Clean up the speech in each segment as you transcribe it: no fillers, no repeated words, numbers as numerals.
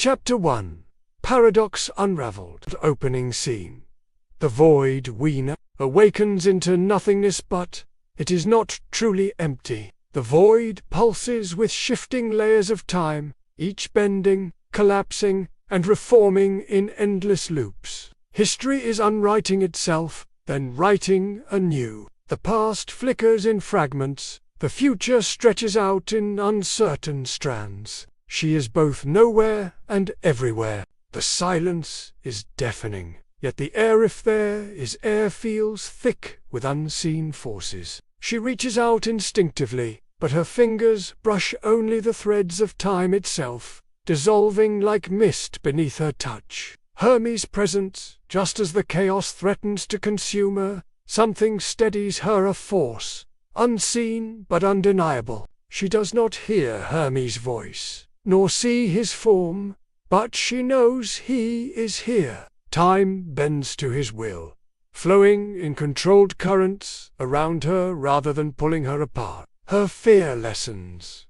Chapter 1. Paradox Unraveled. Opening scene. The void Weena awakens into nothingness, but it is not truly empty. The void pulses with shifting layers of time, each bending, collapsing, and reforming in endless loops. History is unwriting itself, then writing anew. The past flickers in fragments, the future stretches out in uncertain strands. She is both nowhere and everywhere. The silence is deafening, yet the air, if there is air, feels thick with unseen forces. She reaches out instinctively, but her fingers brush only the threads of time itself, dissolving like mist beneath her touch. Hermes' presence, just as the chaos threatens to consume her, something steadies her, a force, unseen but undeniable. She does not hear Hermes' voice, nor see his form, but she knows he is here. Time bends to his will, flowing in controlled currents around her rather than pulling her apart. Her fear lessens.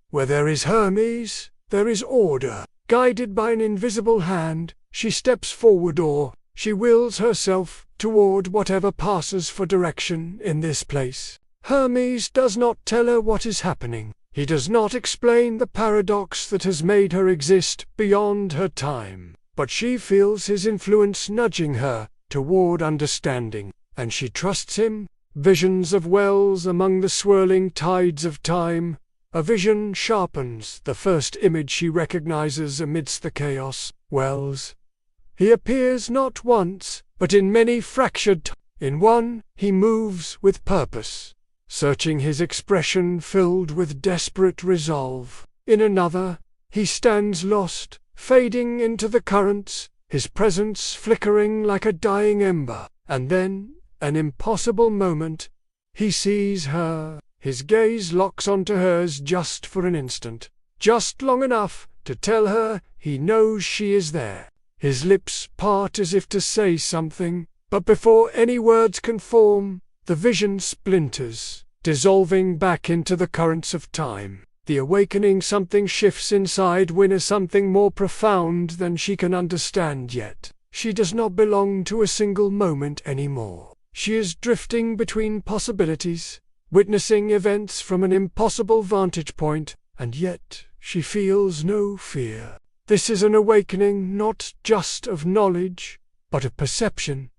Where there is Hermes, there is order. Guided by an invisible hand, she steps forward, or she wills herself toward whatever passes for direction in this place. Hermes does not tell her what is happening. He does not explain the paradox that has made her exist beyond her time. But she feels his influence nudging her toward understanding, and she trusts him. Visions of wells among the swirling tides of time. A vision sharpens the first image she recognizes amidst the chaos. Wells. He appears not once, but in many fractured. In one, he moves with purpose, searching, his expression filled with desperate resolve. In another, he stands lost, fading into the currents, his presence flickering like a dying ember. And then, an impossible moment, he sees her. His gaze locks onto hers just for an instant, just long enough to tell her he knows she is there. His lips part as if to say something, but before any words can form, the vision splinters, dissolving back into the currents of time. The awakening something shifts inside Winner, something more profound than she can understand yet. She does not belong to a single moment anymore. She is drifting between possibilities, witnessing events from an impossible vantage point, and yet she feels no fear. This is an awakening not just of knowledge, but of perception.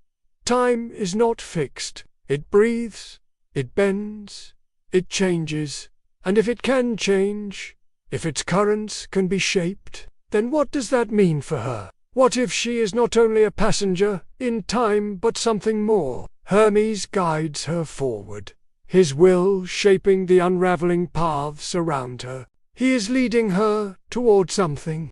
Time is not fixed. It breathes, it bends, it changes, and if it can change, if its currents can be shaped, then what does that mean for her? What if she is not only a passenger in time but something more? Hermes guides her forward, his will shaping the unraveling paths around her. He is leading her toward something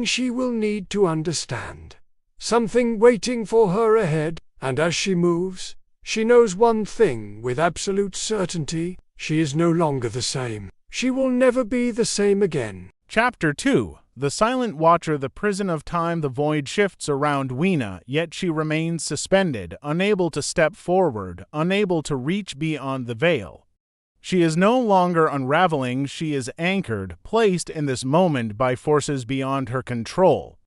she will need to understand, something waiting for her ahead. And as she moves, she knows one thing with absolute certainty: she is no longer the same. She will never be the same again. Chapter 2. The Silent Watcher. The prison of time. The void shifts around Weena, yet she remains suspended, unable to step forward, unable to reach beyond the veil. She is no longer unraveling, she is anchored, placed in this moment by forces beyond her control.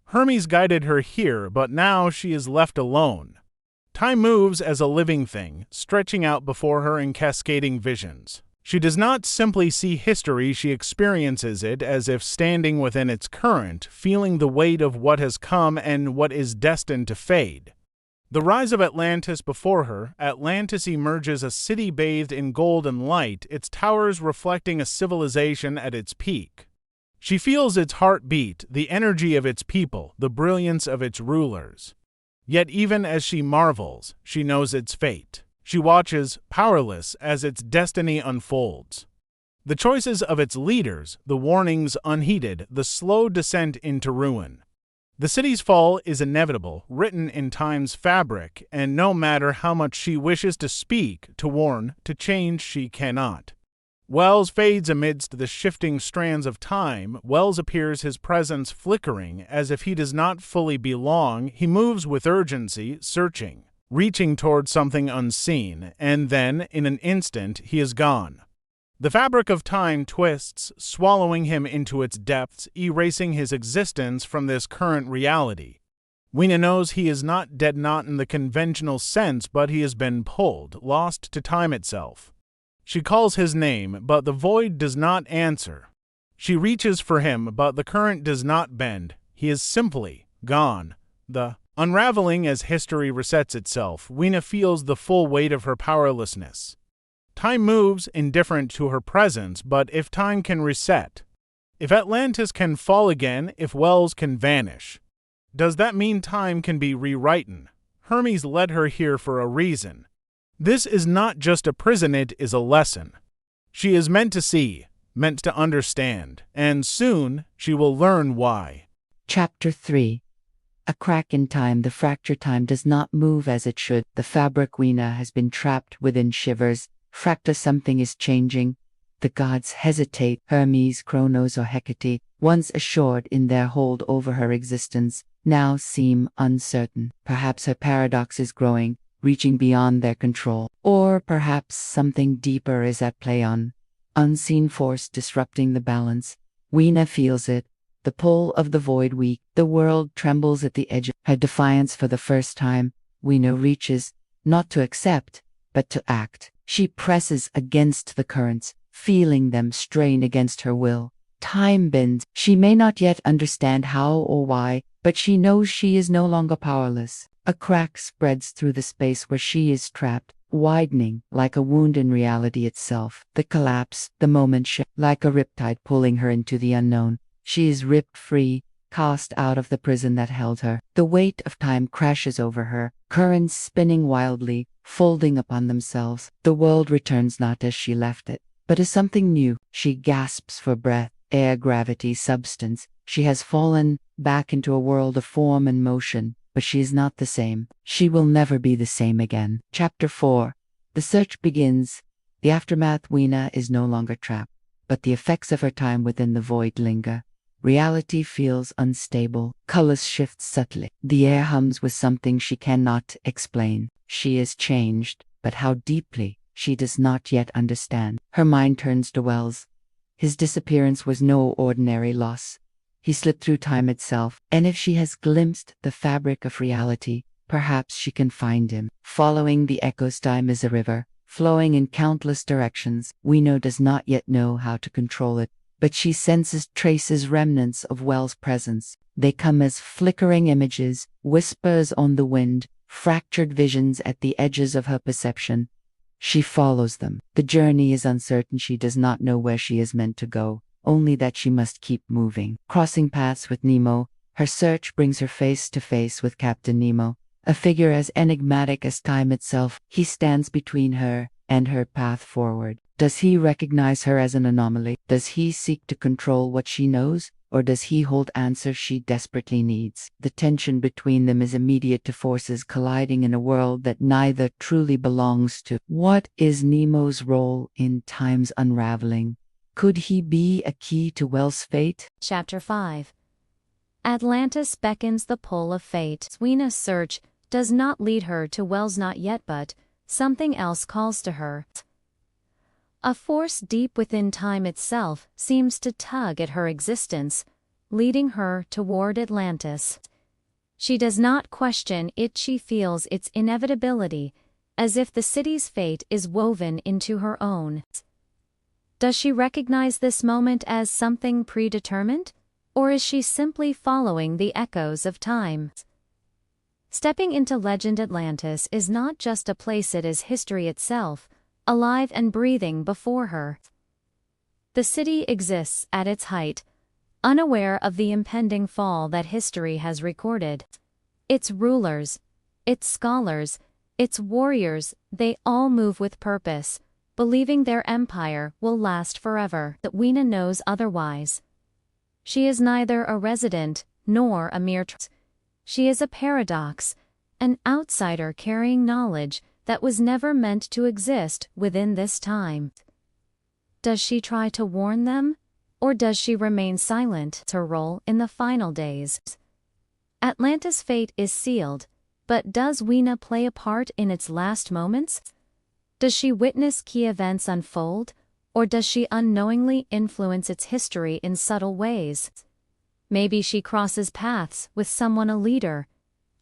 Hermes guided her here, but now she is left alone. Time moves as a living thing, stretching out before her in cascading visions. She does not simply see history, she experiences it as if standing within its current, feeling the weight of what has come and what is destined to fade. The rise of Atlantis before her. Atlantis emerges, a city bathed in golden light, its towers reflecting a civilization at its peak. She feels its heartbeat, the energy of its people, the brilliance of its rulers. Yet even as she marvels, she knows its fate. She watches, powerless, as its destiny unfolds. The choices of its leaders, the warnings unheeded, the slow descent into ruin. The city's fall is inevitable, written in time's fabric, and no matter how much she wishes to speak, to warn, to change, she cannot. Wells fades amidst the shifting strands of time. Wells appears, his presence flickering, as if he does not fully belong. He moves with urgency, searching, reaching toward something unseen, and then, in an instant, he is gone. The fabric of time twists, swallowing him into its depths, erasing his existence from this current reality. Weena knows he is not dead, not in the conventional sense, but he has been pulled, lost to time itself. She calls his name, but the void does not answer. She reaches for him, but the current does not bend. He is simply gone. The unraveling as history resets itself, Weena feels the full weight of her powerlessness. Time moves, indifferent to her presence, but if time can reset, if Atlantis can fall again, if Wells can vanish, does that mean time can be rewritten? Hermes led her here for a reason. This is not just a prison, it is a lesson. She is meant to see, meant to understand, and soon she will learn why. Chapter 3. A crack in time. The fractured time does not move as it should. The fabric Weena has been trapped within shivers. Fracta, something is changing. The gods hesitate. Hermes, Kronos, or Hecate, once assured in their hold over her existence, now seem uncertain. Perhaps her paradox is growing, reaching beyond their control. Or perhaps something deeper is at play, on unseen force disrupting the balance. Weena feels it. The pull of the void weak. The world trembles at the edge. Her defiance for the first time. Weena reaches, not to accept, but to act. She presses against the currents, feeling them strain against her will. Time bends. She may not yet understand how or why, but she knows she is no longer powerless. A crack spreads through the space where she is trapped, widening like a wound in reality itself. The collapse, the moment like a riptide pulling her into the unknown. She is ripped free, cast out of the prison that held her. The weight of time crashes over her, currents spinning wildly, folding upon themselves. The world returns not as she left it, but as something new. She gasps for breath, air, gravity, substance. She has fallen back into a world of form and motion, but she is not the same. She will never be the same again. Chapter 4. The search begins. The aftermath. Weena is no longer trapped, but the effects of her time within the void linger. Reality feels unstable. Colors shift subtly. The air hums with something she cannot explain. She is changed, but how deeply, she does not yet understand. Her mind turns to Wells. His disappearance was no ordinary loss. He slipped through time itself, and if she has glimpsed the fabric of reality, perhaps she can find him. Following the echoes, time is a river, flowing in countless directions. Weena does not yet know how to control it, but she senses traces, remnants of Wells' presence. They come as flickering images, whispers on the wind, fractured visions at the edges of her perception. She follows them. The journey is uncertain. She does not know where she is meant to go, only that she must keep moving. Crossing paths with Nemo, her search brings her face to face with Captain Nemo, a figure as enigmatic as time itself. He stands between her and her path forward. Does he recognize her as an anomaly? Does he seek to control what she knows? Or does he hold answers she desperately needs? The tension between them is immediate, to forces colliding in a world that neither truly belongs to. What is Nemo's role in time's unraveling? Could he be a key to Wells' fate? Chapter 5. Atlantis beckons the pull of fate. Weena's search does not lead her to Wells, not yet, but something else calls to her. A force deep within time itself seems to tug at her existence, leading her toward Atlantis. She does not question it, she feels its inevitability, as if the city's fate is woven into her own. Does she recognize this moment as something predetermined, or is she simply following the echoes of time? Stepping into legend, Atlantis is not just a place, it is history itself, alive and breathing before her. The city exists at its height, unaware of the impending fall that history has recorded. Its rulers, its scholars, its warriors, they all move with purpose, believing their empire will last forever. That Weena knows otherwise. She is neither a resident nor a mere She is a paradox, an outsider carrying knowledge that was never meant to exist within this time. Does she try to warn them, or does she remain silent? Her role in the final days. Atlantis' fate is sealed, but does Weena play a part in its last moments? Does she witness key events unfold, Or does she unknowingly influence its history in subtle ways? Maybe she crosses paths with someone, a leader,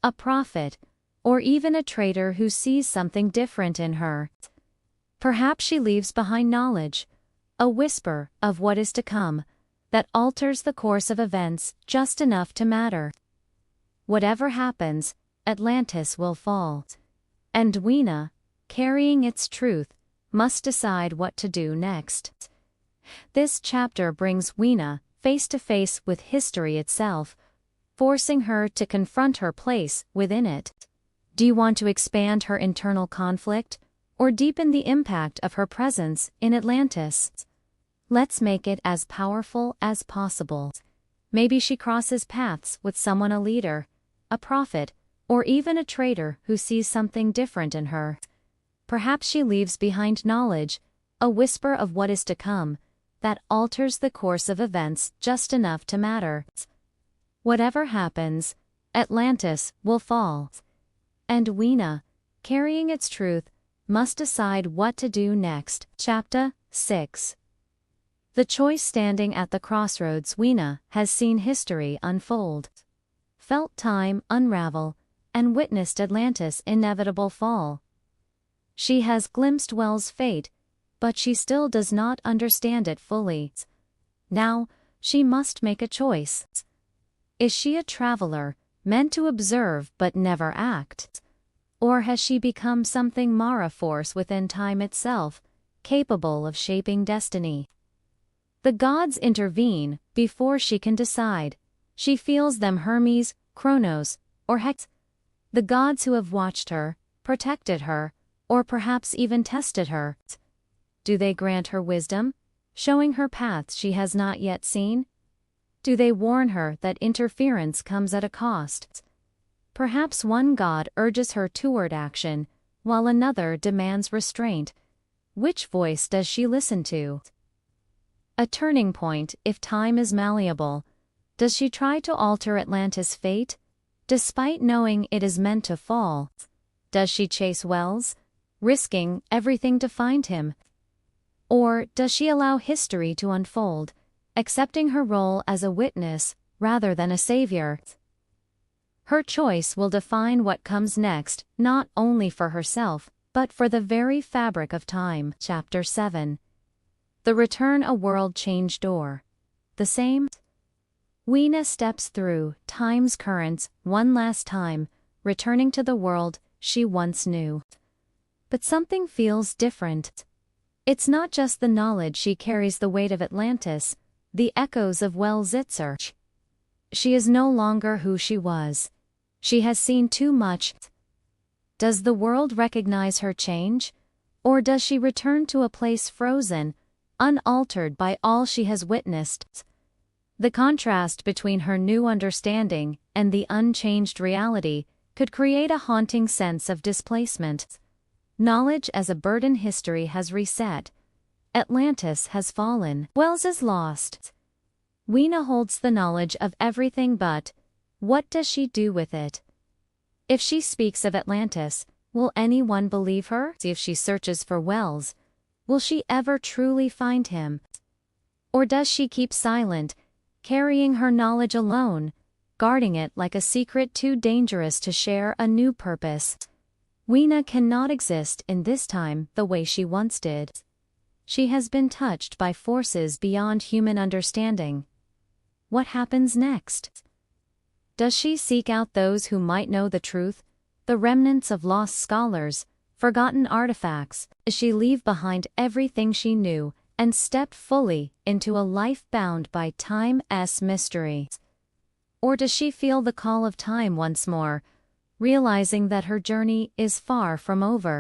a prophet, or even a traitor who sees something different in her. Perhaps she leaves behind knowledge, a whisper of what is to come, that alters the course of events just enough to matter. Whatever happens, Atlantis will fall. And Weena, carrying its truth, must decide what to do next. This chapter brings Weena face to face with history itself, forcing her to confront her place within it. Do you want to expand her internal conflict, or deepen the impact of her presence in Atlantis? Let's make it as powerful as possible. Maybe she crosses paths with someone, a leader, a prophet, or even a traitor who sees something different in her. Perhaps she leaves behind knowledge, a whisper of what is to come, that alters the course of events just enough to matter. Whatever happens, Atlantis will fall. And Weena, carrying its truth, must decide what to do next. Chapter 6. The choice. Standing at the crossroads, Weena has seen history unfold, felt time unravel, and witnessed Atlantis' inevitable fall. She has glimpsed Wel's fate, but she still does not understand it fully. Now, she must make a choice. Is she a traveler, meant to observe but never act? Or has she become something Mara force within time itself, capable of shaping destiny? The gods intervene before she can decide. She feels them: Hermes, Kronos, or Hex. The gods who have watched her, protected her, or perhaps even tested her. Do they grant her wisdom, showing her paths she has not yet seen? Do they warn her that interference comes at a cost? Perhaps one god urges her toward action, while another demands restraint. Which voice does she listen to? A turning point. If time is malleable, does she try to alter Atlantis' fate, despite knowing it is meant to fall? Does she chase Wells, risking everything to find him? Or does she allow history to unfold, accepting her role as a witness rather than a savior? Her choice will define what comes next, not only for herself, but for the very fabric of time. Chapter 7. The Return. A world change door. The same? Weena steps through time's currents one last time, returning to the world she once knew. But something feels different. It's not just the knowledge she carries, the weight of Atlantis, the echoes of Welzitzer. She is no longer who she was. She has seen too much. Does the world recognize her change? Or does she return to a place frozen, unaltered by all she has witnessed? The contrast between her new understanding and the unchanged reality could create a haunting sense of displacement. Knowledge as a burden. History has reset. Atlantis has fallen. Wells is lost. Weena holds the knowledge of everything, but what does she do with it? If she speaks of Atlantis, will anyone believe her? If she searches for Wells, will she ever truly find him? Or does she keep silent, carrying her knowledge alone, guarding it like a secret too dangerous to share? A new purpose. Weena cannot exist in this time the way she once did. She has been touched by forces beyond human understanding. What happens next? Does she seek out those who might know the truth, the remnants of lost scholars, forgotten artifacts? Does she leave behind everything she knew and step fully into a life bound by time's mystery? Or does she feel the call of time once more, realizing that her journey is far from over?